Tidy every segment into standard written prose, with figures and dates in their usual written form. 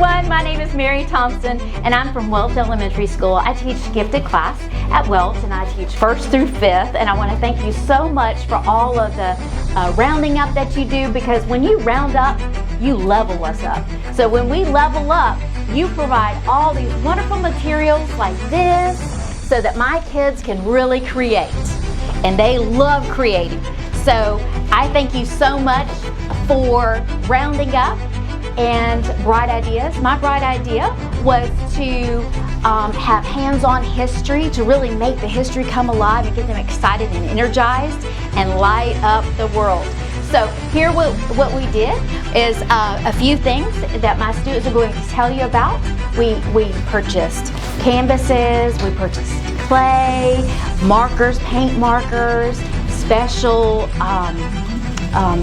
everyone, my name is Mary Thompson and I'm from Welch Elementary School. I teach gifted class at Welch and I teach 1st through 5th, and I want to thank you so much for all of the rounding up that you do, because when you round up, you level us up. So when we level up, you provide all these wonderful materials like this so that my kids can really create, and they love creating. So I thank you so much for rounding up and bright ideas. My bright idea was to have hands-on history, to really make the history come alive and get them excited and energized and light up the world. So here what we did is a few things that my students are going to tell you about. We purchased canvases, we purchased clay, markers, paint markers, special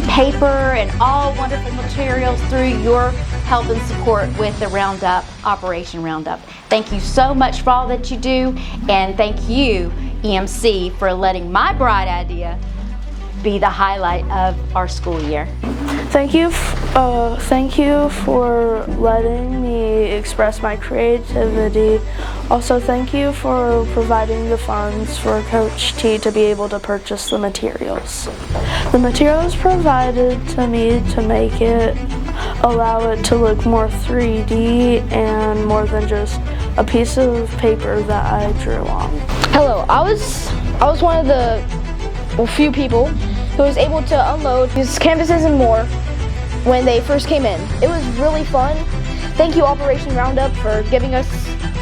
paper, and all wonderful materials through your help and support with the Roundup, Operation Roundup. Thank you so much for all that you do, and thank you, EMC, for letting my bright idea be the highlight of our school year. Thank you for letting me express my creativity. Also, thank you for providing the funds for Coach T to be able to purchase the materials. The materials provided to me to make it, allow it to look more 3D and more than just a piece of paper that I drew on. Hello, I was one of the few people who was able to unload these canvases and more when they first came in. It was really fun. Thank you, Operation Roundup, for giving us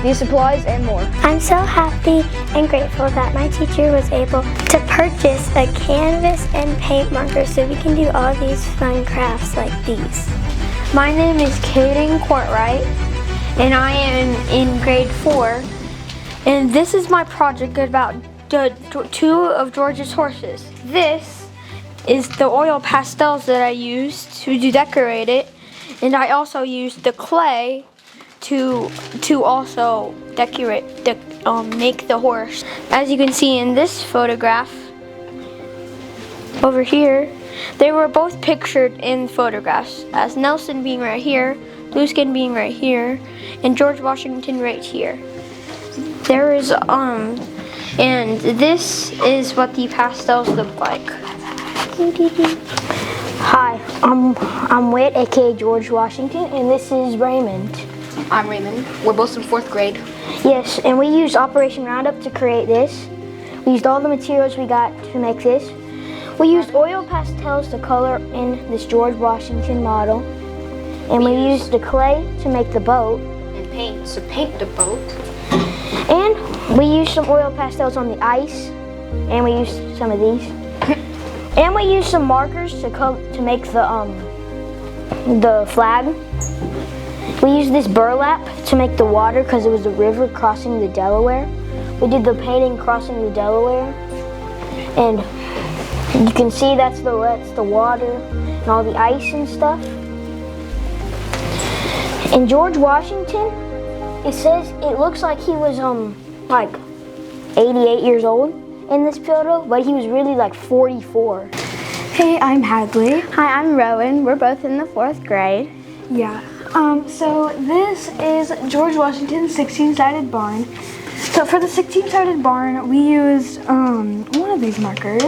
these supplies and more. I'm so happy and grateful that my teacher was able to purchase a canvas and paint marker so we can do all these fun crafts like these. My name is Kaden Courtwright and I am in grade 4, and this is my project about the 2 of George's horses. This is the oil pastels that I used to decorate it, and I also used the clay to also decorate make the horse. As you can see in this photograph over here, they were both pictured in photographs as Nelson being right here, Blueskin being right here, and George Washington right here. There is and this is what the pastels look like. Hi, I'm Whit, aka George Washington, and this is Raymond. I'm Raymond. We're both in 4th grade. Yes, and we used Operation Roundup to create this. We used all the materials we got to make this. We used oil pastels to color in this George Washington model. And we used the clay to make the boat. And paint to paint the boat. And we used some oil pastels on the ice. And we used some of these. And we used some markers to make the flag. We used this burlap to make the water because it was the river crossing the Delaware. We did the painting crossing the Delaware. And you can see that's the water and all the ice and stuff. And George Washington, it says it looks like he was like 88 years old in this photo, but he was really like 44. Hey, I'm Hadley. Hi, I'm Rowan. We're both in the 4th grade. Yeah. So this is George Washington's 16-sided barn. So for the 16-sided barn, we used one of these markers.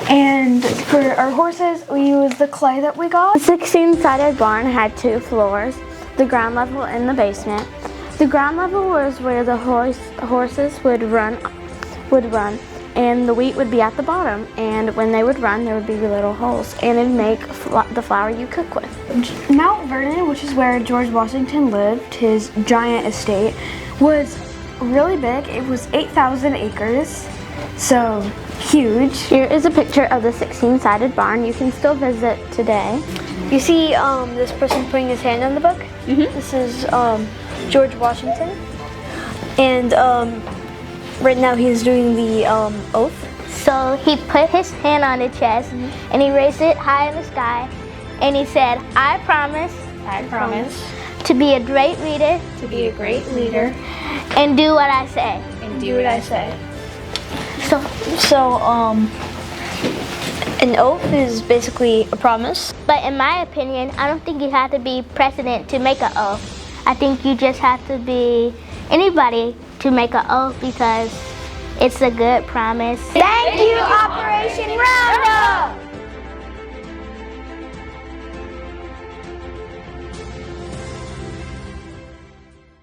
And for our horses, we used the clay that we got. The 16-sided barn had 2 floors, the ground level and the basement. The ground level was where the horses would run, and the wheat would be at the bottom, and when they would run there would be little holes, and it'd make the flour you cook with. Mount Vernon, which is where George Washington lived, his giant estate, was really big. It was 8,000 acres, so huge. Here is a picture of the 16-sided barn. You can still visit today. You see this person putting his hand on the book? Mm-hmm. This is George Washington, and right now he's doing the oath. So he put his hand on the chest and he raised it high in the sky and he said, I promise to be a great leader and do what I say. An oath is basically a promise. But in my opinion, I don't think you have to be president to make an oath. I think you just have to be anybody to make an oath because it's a good promise. Thank you, Operation Run!